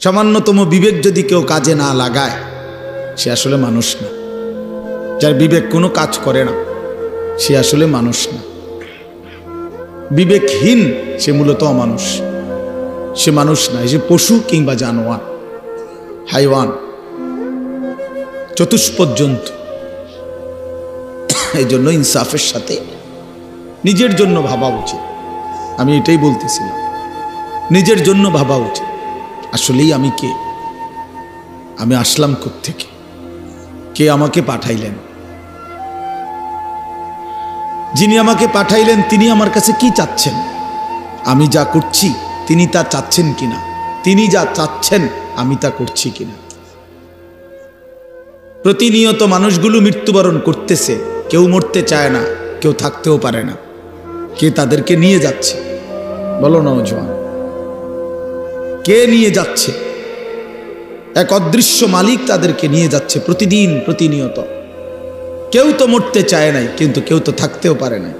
সামান্যতম বিবেক যদি কেউ কাজে না লাগায় সে আসলে মানুষ না। যার বিবেক কোনো কাজ করে না সে আসলে মানুষ না। বিবেকহীন সে মূলত অমানুষ, সে মানুষ না, সে পশু কিংবা জানোয়ার, হাইওয়ান, চতুষ্পদ জন্তু। এই জন্য ইনসাফের সাথে নিজের জন্য ভাবা উচিত। আমি এটাই বলতেছিলাম, নিজের জন্য ভাবা উচিত। আসলেই আমি কে? আমি আসলাম কোত্থেকে? কে আমাকে পাঠাইলেন? যিনি আমাকে পাঠাইলেন তিনি আমার কাছে কি চাচ্ছেন? আমি যা করছি তিনি তা চাচ্ছেন কিনা? তিনি যা চাচ্ছেন আমি তা করছি কিনা? প্রতিনিয়ত মানুষগুলো মৃত্যুবরণ করতেছে, কেউ মরতে চায় না, কেউ থাকতেও পারে না। কে তাদেরকে নিয়ে যাচ্ছে? বলো নওজোয়ান, কে নিয়ে যাচ্ছে? এক অদৃশ্য মালিক তাদেরকে নিয়ে যাচ্ছে প্রতিদিন, প্রতিনিয়ত। কেউ তো মরতে চায় নাই, কিন্তু কেউ তো থাকতেও পারে না।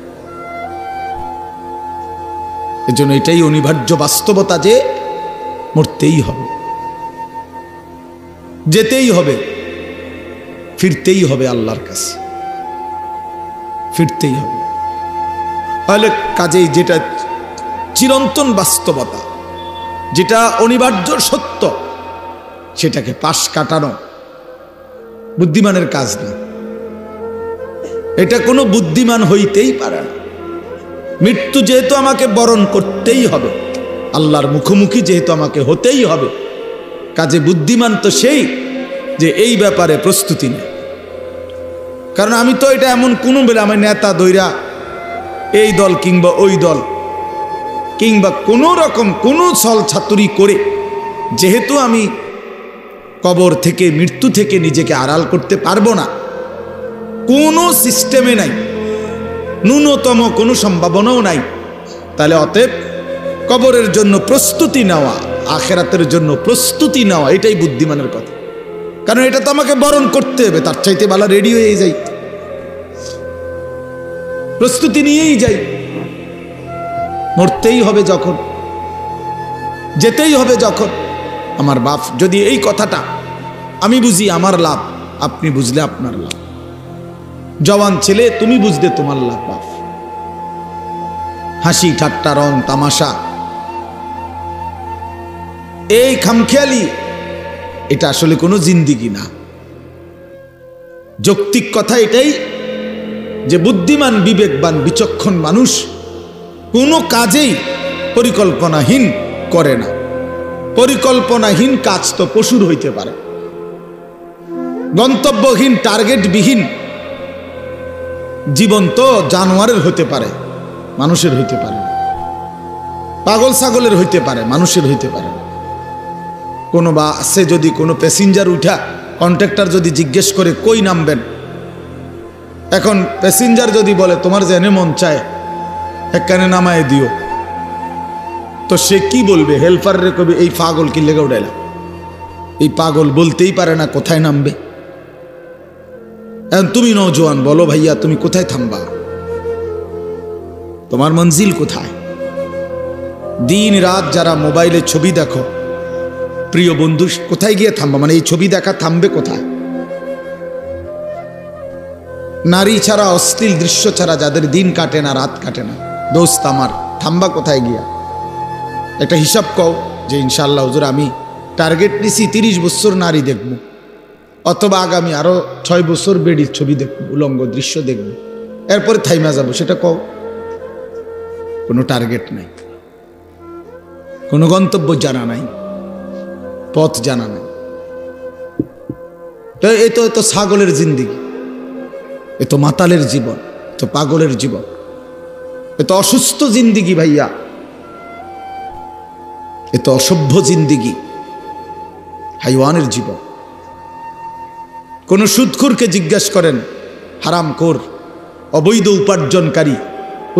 এজন্য এটাই অনিবার্য বাস্তবতা যে মরতেই হবে, যেতেই হবে, ফিরতেই হবে আল্লাহর কাছে, ফিরতেই হবে। তাহলে কাজেই যেটা চিরন্তন বাস্তবতা, যেটা অনিবার্য সত্য, সেটাকে পাশ কাটানো বুদ্ধিমানের কাজ না। এটা কোনো বুদ্ধিমান হইতেই পারে না। মৃত্যু যেহেতু আমাকে বরণ করতেই হবে, আল্লাহর মুখোমুখি যেহেতু আমাকে হতেই হবে, কাজে বুদ্ধিমান তো সেই যে এই ব্যাপারে প্রস্তুতি নেই। কারণ আমি তো এটা এমন কোনো বেলা আমার নেতা দৈরা এই দল কিংবা ওই দল কিংবা কোনো রকম কোনো ছল ছাতুরি করে যেহেতু আমি কবর থেকে, মৃত্যু থেকে নিজেকে আড়াল করতে পারবো না, কোনো সিস্টেমে নাই, ন্যূনতম কোনো সম্ভাবনাও নাই, তাহলে অতএব কবরের জন্য প্রস্তুতি নেওয়া, আখেরাতের জন্য প্রস্তুতি নেওয়া, এটাই বুদ্ধিমানের কথা। কারণ এটা তো আমাকে বরণ করতে হবে, তার চাইতে ভালো রেডি হয়ে যাই, প্রস্তুতি নিয়েই যাই। মরতেই হবে যখন, যেতেই হবে যখন। আমার বাপ যদি এই কথাটা আমি বুঝি আমার লাভ, আপনি বুঝলে আপনার লাভ। জওয়ান ছেলে তুমি বুঝলে তোমার লাভ। বাপ হাসি ঠাট্টা রং তামাশা, এই খামখেয়ালি, এটা আসলে কোনো জিন্দিগি না। যৌক্তিক কথা এটাই যে বুদ্ধিমান, বিবেকবান, বিচক্ষণ মানুষ কোনো কাজেই পরিকল্পনাহীন করে না। পরিকল্পনাহীন কাজ তো পশুর হইতে পারে, গন্তব্যহীন, টার্গেটবিহীন জীবন তো জানোয়ারের হতে পারে, মানুষের হইতে পারে না। পাগল ছাগলের হইতে পারে, মানুষের হইতে পারে না। কোনো বাসে যদি কোনো প্যাসেঞ্জার উঠা কন্ট্রাক্টর যদি জিজ্ঞেস করে কই নামবেন, এখন প্যাসেঞ্জার যদি বলে তোমার জেনে মন চায় এখানে নামায় দিও, তো সে কি বলবে? হেল্পারে কবে এই পাগল কি লেগে উঠাইলা? এই পাগল বলতেই পারে না কোথায় নামবে। এখন তুমি নওজোয়ান বলো ভাইয়া তুমি কোথায় থামবা? তোমার মঞ্জিল কোথায়? দিন রাত যারা মোবাইলে ছবি দেখো, প্রিয় বন্ধু, কোথায় গিয়ে থামবা? মানে এই ছবি দেখা থামবে কোথায়? নারী ছাড়া, অশ্লীল দৃশ্য ছাড়া যাদের দিন কাটে না, রাত কাটে না, দোস্ত আমার, থামবা কোথায় গিয়া? একটা হিসাব কও যে ইনশাআল্লাহ হুজুর আমি টার্গেট নিছি 30 বছর নারী দেখব, অথবা আগামী আরো 6 বছর বেডির ছবি দেখব, উলঙ্গ দৃশ্য দেখব, এরপরে থাইমা যাব। সেটা কও। কোনো টার্গেট নাই, কোনো গন্তব্য জানা নাই, পথ জানা নাই। তো এ তো ছাগলের জিন্দিগি, এ তো মাতালের জীবন, তো পাগলের জীবন, এ তো অসুস্থ জিন্দিগি ভাইয়া, এ তো অসভ্য জিন্দিগি, হাইওয়ানের জীবন। কোন সুদখোরকে জিজ্ঞেস করেন, হারামখোর, অবৈধ উপার্জনকারী,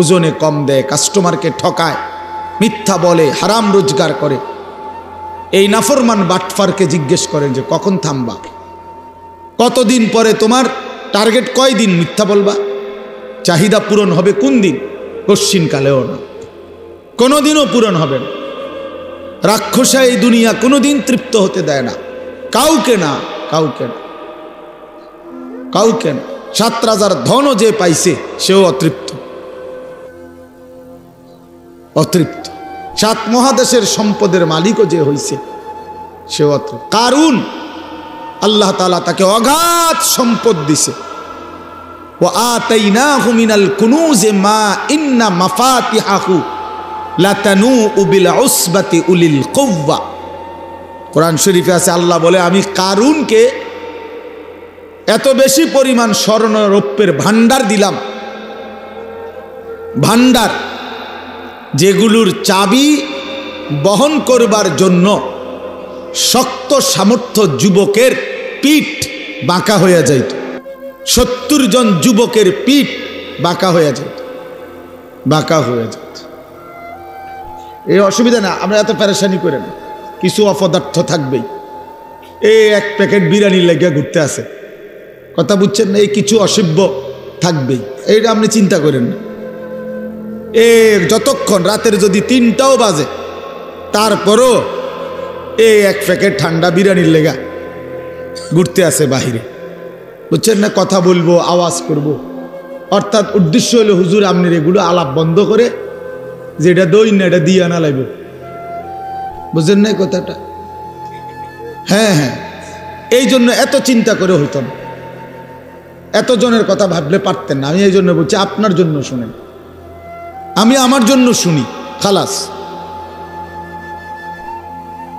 ওজনে কম দেয়, কাস্টমারকে ঠকায়, মিথ্যা বলে, হারাম রোজগার করে, এই নাফরমান বাটফারকে জিজ্ঞেস করেন যে কখন থামবা? কতদিন পরে তোমার টার্গেট কয়দিন মিথ্যা বলবা? চাহিদা পূরণ হবে কোন দিন? কশ্চিনকালেও না, কোনোদিনও পূরণ হবে না। রাক্ষসা এই দুনিয়া কোনোদিন তৃপ্ত হতে দেয় না, কাউকে না, কাউকে না, কাউকে না। 7 রাজার ধনও যে পাইছে সেও অতৃপ্ত, অতৃপ্ত। 7 মহাদেশের সম্পদের মালিকও যে হইছে সেও অতৃপ্ত। কারুন আল্লাহ তাআলা তাকে অগাধ সম্পদ দিছে। ওয়া আতাইনাহু মিনাল কুনুজি মা ইন্না মাফাতিহাহু লাতানূউ বিল উসবাতি উলিল কুওয়া। কোরআন শরীফে আছে, আল্লাহ বলে আমি কারুনকে এত বেশি পরিমাণ স্বর্ণ রৌপ্যের ভান্ডার দিলাম, ভান্ডার যেগুলোর চাবি বহন করবার জন্য শক্ত সামর্থ্য যুবকের পিঠ বাঁকা হয়ে যাইত। 70 জন যুবকের পিঠ বাঁকা হয়ে যেত, বাঁকা হয়ে যেত। এই অসুবিধা না, আমরা এত পেরেশানি করে না, কিছু অপদার্থ থাকবেই। এই 1 প্যাকেট বিরিয়ানি লেগে ঘুরতে আছে, কথা বুঝছেন না? এই কিছু অসভ্য থাকবেই, এইটা আপনি চিন্তা করেন না। যতক্ষণ রাতের যদি 3টাও বাজে তারপরও 1 প্যাকেট ঠান্ডা বিরিয়ানির লেগা ঘুরতে আছে বাহিরে, বুঝছেন না? কথা বলবো, আওয়াজ করব, অর্থাৎ উদ্দেশ্য হলো হুজুর আপনার এগুলো আলাপ বন্ধ করে যেটা দই না এটা দিয়ে আনা লাগবে, বুঝলেন না কথাটা? হ্যাঁ হ্যাঁ, এই জন্য এত চিন্তা করে হইতো না, এত জনের কথা ভাবলে পারতেন না। আমি এই জন্য বলছি আপনার জন্য শুনেন, আমি আমার জন্য শুনি, খালাস।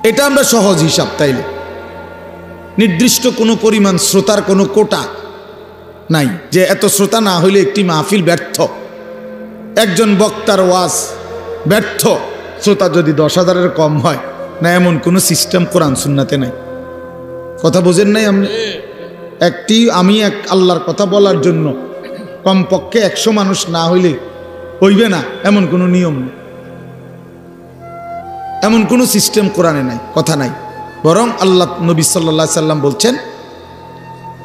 এটা আমরা সহজ হিসাব। তাইলে নির্দিষ্ট কোনো পরিমাণ শ্রোতার কোনো কোটা নাই, যে এত শ্রোতা না হইলে একটি মাহফিল ব্যর্থ, একজন বক্তার ওয়াজ ব্যর্থ, শ্রোতা যদি 10,000-এর কম হয় না, এমন কোনো সিস্টেম কোরআন সুন্নাতে নাই। কথা বোঝেন নাই আপনি? আমি এক আল্লাহর কথা বলার জন্য কমপক্ষে 100 মানুষ না হইলে হইবে না, এমন কোনো নিয়ম নেই, এমন কোনো সিস্টেম কোরআনে নাই, কথা নাই। বরং আল্লাহ নবী সাল্লাল্লাহু আলাইহি সাল্লাম বলছেন,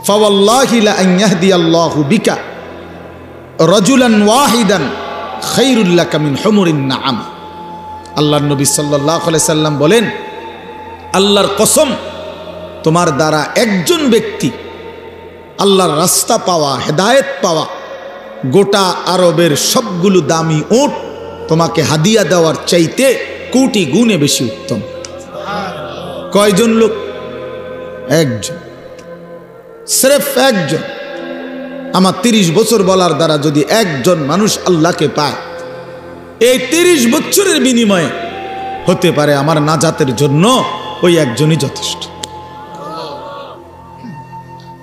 ফাওয়াল্লাহি লা আন ইয়াহদিয়াল্লাহু বিকা রাজুলান ওয়াহিদান খায়রুল লাকা মিন হুমুরিন নাআম। আল্লাহর নবী সাল্লাল্লাহু আলাইহি সাল্লাম বলেন, আল্লাহর কসম, তোমার দ্বারা একজন ব্যক্তি আল্লাহর রাস্তা পাওয়া, হেদায়েত পাওয়া, গোটা আরবের সবগুলো দামি উট তোমাকে হাদিয়া দেওয়ার চাইতে কোটি গুণে বেশি উত্তম। কয়জন লোক? একজন, সির্ফ একজন। আমার 30 বছর বলার দ্বারা যদি একজন মানুষ আল্লাহকে পায়, এই 30 বছরের বিনিময়ে হতে পারে আমার নাজাতের জন্য ওই একজনই যথেষ্ট।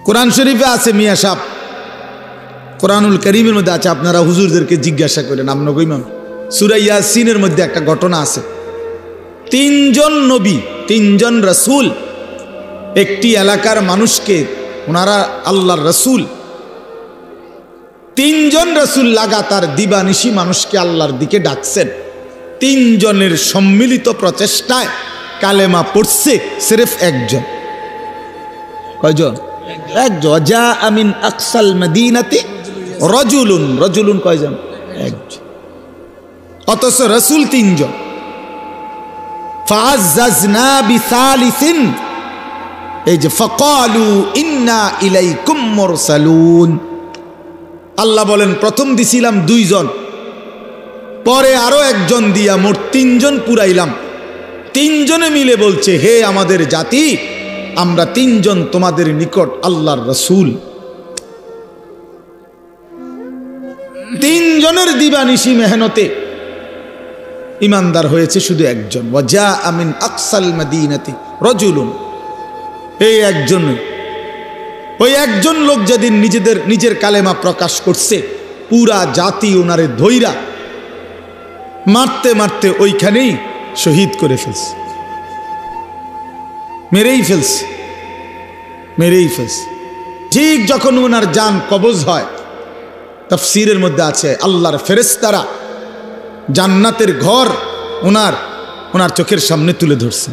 কোরআন শরীফে আছে, মিয়া সাহেব, কোরআনুল কারীমের মধ্যে আছে, আপনারা হুজুরদেরকে জিজ্ঞাসা করেন। আপনার ইমাম সূরা ইয়াসিনের মধ্যে একটা ঘটনা আছে। 3 জন নবী, 3 জন রাসূল একটি এলাকার মানুষকে, ওনারা আল্লাহর রাসূল, 3 জন রাসূল লাগাতার দিবানিশি মানুষকে আল্লাহর দিকে ডাকছেন। 3 জনের সম্মিলিত প্রচেষ্টায় কালেমা পড়ছে সির্ফ একজন। কয়জন? একজন। যা আমিন আকসাল মদিনাতি রাজুলুন, রাজুলুন কয়জন? একজন। অথচ রাসূল 3 জন। ফাআজ্জাজনা বিসালিসিন, এই যে ফাকালু ইন্না ইলাইকুম মুরসালুন। আল্লাহ বলেন, প্রথম দিছিলাম 2 জন, পরে আরো একজন দিয়া মোট 3 জন পুরাইলাম। 3 জনে মিলে বলছে, হে আমাদের জাতি, আমরা 3 জন তোমাদের নিকট আল্লাহর রাসূল। 3 জনের দিবানিশি মেহনতে ইমানদার হয়েছে শুধু একজন। ওয়াজা আমিন আকসাল মদিনাতি রাজুলুন, এই একজন, ওই একজন লোক যেদিন নিজের কালেমা প্রকাশ করছে, পুরা জাতি ওনারে ধইরা মারতে মারতে ওইখানেই শহীদ করে ফেলছে, মেরেই ফেলছে, মেরেই ফেলছে। ঠিক যখন ওনার জান কবজ হয়, তাফসীরের মধ্যে আছে আল্লাহর ফেরেশতারা জান্নাতের ঘর ওনার চোখের সামনে তুলে ধরছে।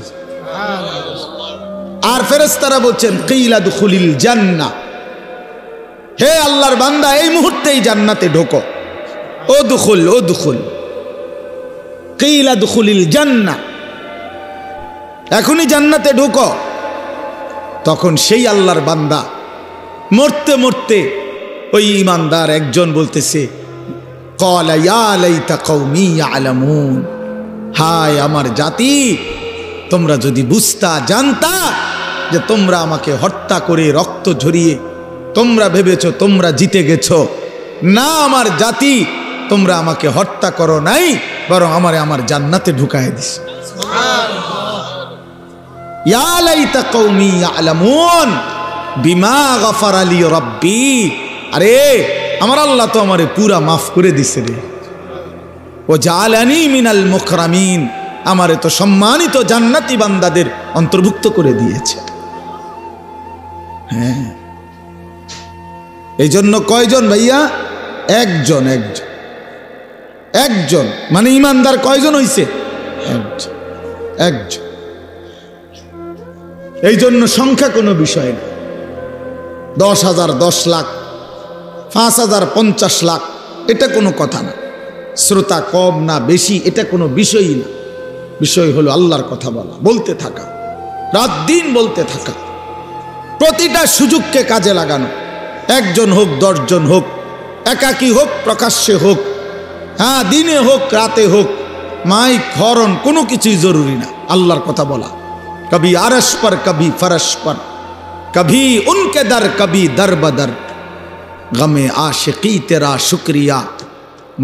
আর ফেরেশতারা বলছেন, কিলা দুখুলিল জান্নাহ, হে আল্লাহর বান্দা, এই মুহূর্তেই জান্নাতে ঢোকো। ও দুখুল, ও দুখুল, কিলা দুখুলিল জান্নাহ, এখনই জান্নাতে ঢুকো। তখন সেই আল্লাহর বান্দা মরতে মরতে ওই ইমানদার একজন বলতেছে, ক্বালা ইয়া লাইতা কওমি ইয়ালামুন, হায় আমার জাতি, তোমরা যদি বুঝতা, জানতা যে তোমরা আমাকে হত্যা করে রক্ত ঝরিয়ে তোমরা ভেবেছো তোমরা জিতে গেছো। না আমার জাতি, তোমরা আমাকে হত্যা করো নাই, বরং আমারে আমার জান্নাতে ঢুকায় দিস। ইয়া লাইতা কওমি ইয়ালামুন বিমা গফারা লি রাব্বি, আরে আমার আল্লাহ তো আমারে পুরা মাফ করে দিছে রে। ও জালানি মিনাল মুকরামিন, আমারে তো সম্মানিত জান্নাতি বান্দাদের অন্তর্ভুক্ত করে দিয়েছে। হ্যাঁ, এই জন্য কয়জন ভাইয়া? একজন। একজন একজন মানে ইমানদার কয়জন হইছে? একজন। একজন। এই জন্য সংখ্যা কোনো বিষয় না। 10,000, 10 লাখ, 5,000, 50 লাখ, এটা কোনো কথা না। শ্রোতা কম না বেশি, এটা কোনো বিষয়ই না। বিষয় হলো আল্লাহর কথা বলা, বলতে থাকা, রাত দিন বলতে থাকা, প্রতিটা সুযোগকে কাজে লাগানো। একজন হোক, 10 জন হোক, একাকী হোক, প্রকাশ্যে হোক, হ্যাঁ দিনে হোক রাতে হোক, মাইক হরন কোনো কিছুই জরুরি না। আল্লাহর কথা বলা, কবি আরশ পর কবি ফরশ পর, কবি উনকে দর কবি দর বদর, গমে आशिकी तेरा शुक्रिया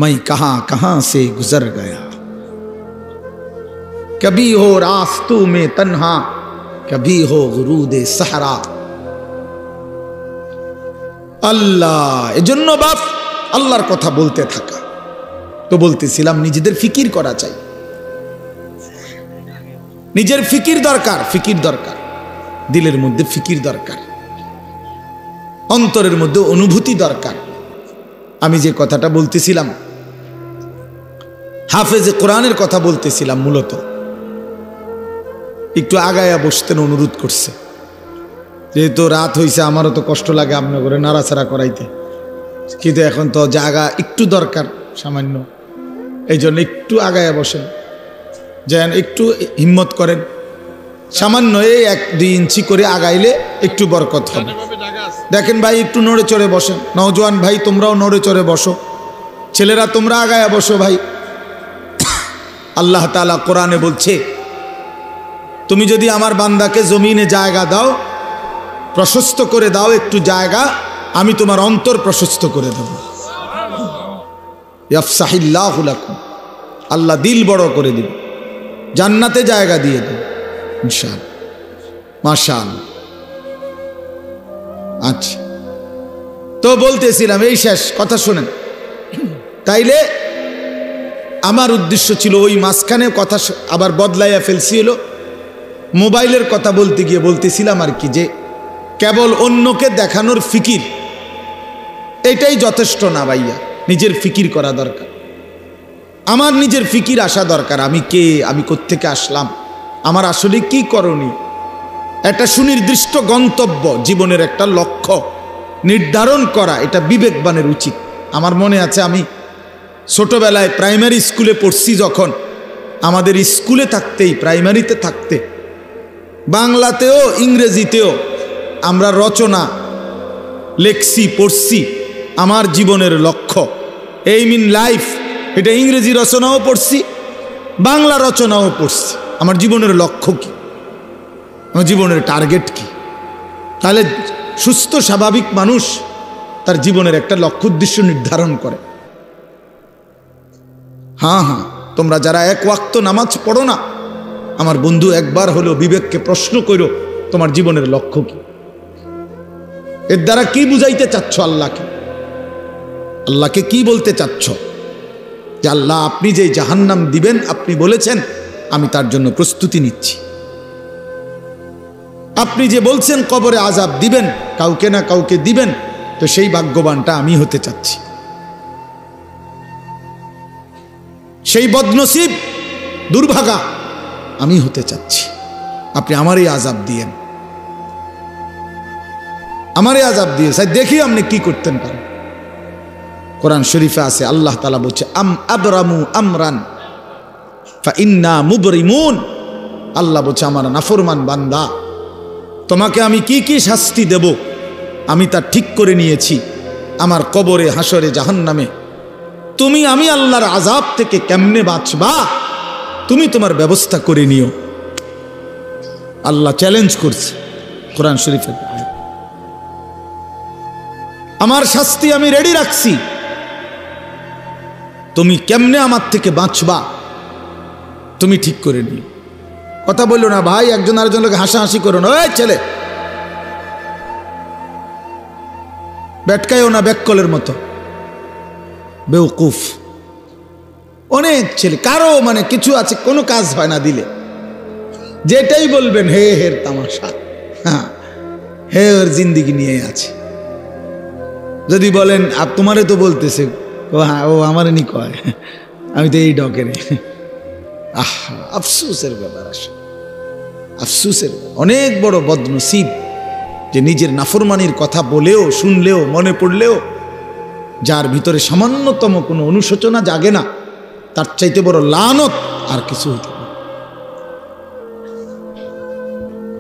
मैं कहां कहां से गुजर गया, कभी हो रास्तों में तन्हा कभी हो गुरूदे सहरा। আল্লাহ, এজন্য বাপ আল্লাহর কথা বলতে থাকা। তো বলতেছিলাম নিজেদের ফিকির করা চাই, নিজের ফিকির দরকার। ফিকির দরকার, দিলের মধ্যে ফিকির দরকার, অন্তরের মধ্যে অনুভূতি দরকার। আমি যে কথাটা বলতেছিলাম, হাফেজে কোরআনের কথা বলতেছিলাম, মূলত একটু আগায়া বসতেন অনুরোধ করছে, যেহেতু রাত হয়েছে, আমারও তো কষ্ট লাগে আপনার করে নাড়াচাড়া করাইতে, কিন্তু এখন তো জায়গা একটু দরকার সামান্য, এই জন্য একটু আগায়া বসেন, যেন একটু হিম্মত করেন, সামান্য এই 1-2 ইঞ্চি করে আগাইলে একটু বরকত হবে। দেখেন ভাই, একটু নড়ে চড়ে বসেন। নওজোয়ান ভাই তোমরাও নড়ে চড়ে বসো, ছেলেরা তোমরা আগায়া বসো ভাই। আল্লাহ তাআলা কোরআনে বলছে, তুমি যদি আমার বান্দাকে জমিনে জায়গা দাও, প্রশস্ত করে দাও একটু জায়গা, আমি তোমার অন্তর প্রশস্ত করে দেব। ইয়াফসাহিল্লাহু লাকুম, আল্লাহ দিল বড় করে দিবে, জান্নাতে জায়গা দিয়ে দেবে ইনশাআল্লাহ। মাশাআল্লাহ। আচ্ছা, তো বলতেছিলাম, এই শেষ কথা শোনেন। তাইলে আমার উদ্দেশ্য ছিল ওই মাঝখানে কথা আবার বদলাইয়া ফেলছি, হলো মোবাইলের কথা বলতে গিয়ে বলতেছিলাম আর কি, যে কেবল অন্যকে দেখানোর ফিকির এটাই যথেষ্ট না ভাইয়া, নিজের ফিকির করা দরকার। আমার নিজের ফিকির আসা দরকার, আমি কে, আমি কোত্থেকে আসলাম, আমার আসলে কি করণীয়, একটা সুনির্দিষ্ট গন্তব্য, জীবনের একটা লক্ষ্য নির্ধারণ করা, এটা বিবেকবানের উচিত। আমার মনে আছে, আমি ছোটবেলায় প্রাইমারি স্কুলে পড়ছি, যখন আমাদের স্কুলে থাকতেই, প্রাইমারিতে থাকতে, বাংলাতেও ইংরেজিতেও আমরা রচনা লেখছি, পড়ছি। আমার জীবনের লক্ষ্য, এইম ইন লাইফ, এটা ইংরেজি রচনাও পড়ছি, বাংলা রচনাও পড়ছি। আমার জীবনের লক্ষ্য কি, আমার জীবনের টার্গেট কি? তাহলে সুস্থ স্বাভাবিক মানুষ তার জীবনের একটা লক্ষ্য উদ্দেশ্য নির্ধারণ করে। হ্যাঁ, তোমরা যারা 1 ওয়াক্ত নামাজ পড়ো না, আমার বন্ধু, একবার হলো বিবেককে প্রশ্ন করো, তোমার জীবনের লক্ষ্য কি? এর দ্বারা কি বুঝাইতে চাচ্ছ আল্লাহকে? আল্লাহকে কি বলতে চাচ্ছ? যে আল্লাহ, আপনি যে জাহান্নাম দিবেন, আপনি বলেছেন, আমি তার জন্য প্রস্তুতি নিচ্ছি। আপনি যে বলছেন কবরে আযাব দিবেন, কাউকে না কাউকে দিবেন, তো সেই ভাগ্যবানটা আমি হতে চাচ্ছি, সেই বদনসিব দুর্ভাগা আমি হতে চাচ্ছি। আপনি আমারই আযাব দিয়েন, আমারই আযাব দিয়ে দেখি আপনি কি করতেন পারেন। কোরআন শরীফে আছে, আল্লাহ তাআলা বলছে, আম আবরামু আমরান ফা ইন্না মুবরিমুন, আল্লাহ বলছে আমার নাফরমান বান্দা তোমাকে আমি কি কি শাস্তি দেব আমি তা ঠিক করে নিয়েছি। আমার কবরে, হাসরে, জাহান্নামে তুমি আমি আল্লাহর আযাব থেকে কেমনে বাঁচবা তুমি তোমার ব্যবস্থা করে নিও। আল্লাহ চ্যালেঞ্জ করছে কোরআন শরীফের আয়াত। আমার শাস্তি আমি রেডি রাখছি, তুমি কেমনে আমার থেকে বাঁচবা তুমি ঠিক করে নিও। কথা বললো না ভাই, একজন আরেকজনকে হাসাহাসি করো না, ওই ছেলে ব্যাটকায়ও না ব্যাককলের মতো বেউকুফ। অনেক ছেলে কারো মানে কিছু আছে কোনো কাজ হয় না দিলে, যেটাই বলবেন হে হের তামাশা, হ্যাঁ হে ওর জিন্দিগি নিয়ে আছে। যদি বলেন আর তোমারে তো বলতেছে, ও হ্যাঁ ও আমার নি কয়, আমি তো এই ডকের। আফসোসের ব্যাপার, আসলে আফসোসের। অনেক বড় বদনসিব যে নিজের নাফরমানির কথা বলেও শুনলেও মনে পড়লেও যার ভিতরে সামান্যতম কোনো অনুশোচনা জাগে না, তার চাইতে বড় লানত আর কিছু হইতে পারে।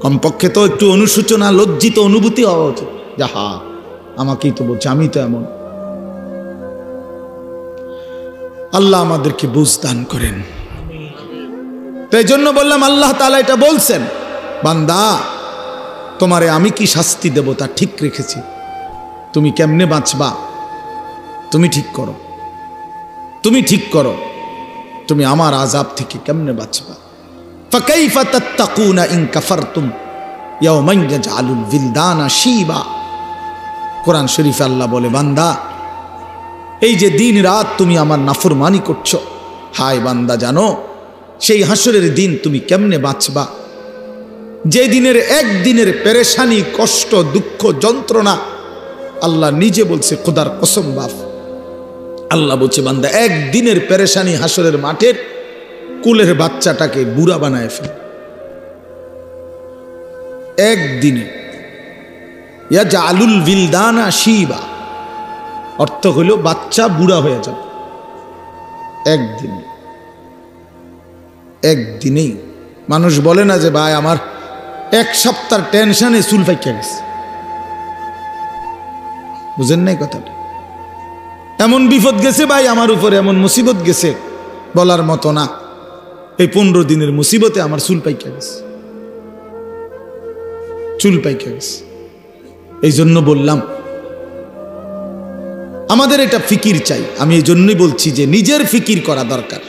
কমপক্ষে তো একটু অনুশোচনা, লজ্জিত অনুভূতি হওয়া উচিত, যাহা আমাকেই তো বলছে, আমি তো এমন। আল্লাহ আমাদেরকে বুঝ দান করেন। তাই জন্য বললাম আল্লাহ তাআলা এটা বলছেন, বান্দা তোমারে আমি কি শাস্তি দেব তা ঠিক রেখেছি, তুমি কেমনে বাঁচবা তুমি ঠিক করো, তুমি ঠিক করো তুমি আমার আযাব থেকে কেমনে বাঁচবা। ফাকাইফা তাত্তাকুনা ইন কাফারতুম ইয়াওমান ইয়াজআলুল বিলদানা শিবা। কোরআন শরীফে আল্লাহ বলে, বান্দা এই যে দিন রাত তুমি আমার নাফরমানি করছো, হায় বান্দা জানো সেই হাসরের দিন তুমি কেমনে বাঁচবা, যে দিনের একদিনের পেরেশানি, কষ্ট, দুঃখ, যন্ত্রণা আল্লাহ নিজে বলছে, খোদার কসম বাপ, আল্লাহ বলছে বান্দা একদিনের পেরেশানি হাসরের মাঠের কুলের বাচ্চাটাকে বুড়া বানায় ফেলে। একদিনে ইয়াজআলুল বিলদানা শিবা, অর্থ হইল বাচ্চা বুড়া হয়ে যাবে একদিনে। একদিনেই মানুষ বলে না যে ভাই আমার এক সপ্তাহ টেনশনে চুল পাইকা গেছে, বুঝেন নাই কথাটা? এমন বিপদ গেছে ভাই আমার উপরে, এমন মুসিবত গেছে বলার মতো না। এই 15 দিনের মুসিবতে আমার চুল পাইকা গেছে, চুল পাইকা গেছে। এই জন্য বললাম আমাদের এটা ফিকির চাই। আমি এই জন্যই বলছি যে নিজের ফিকির করা দরকার।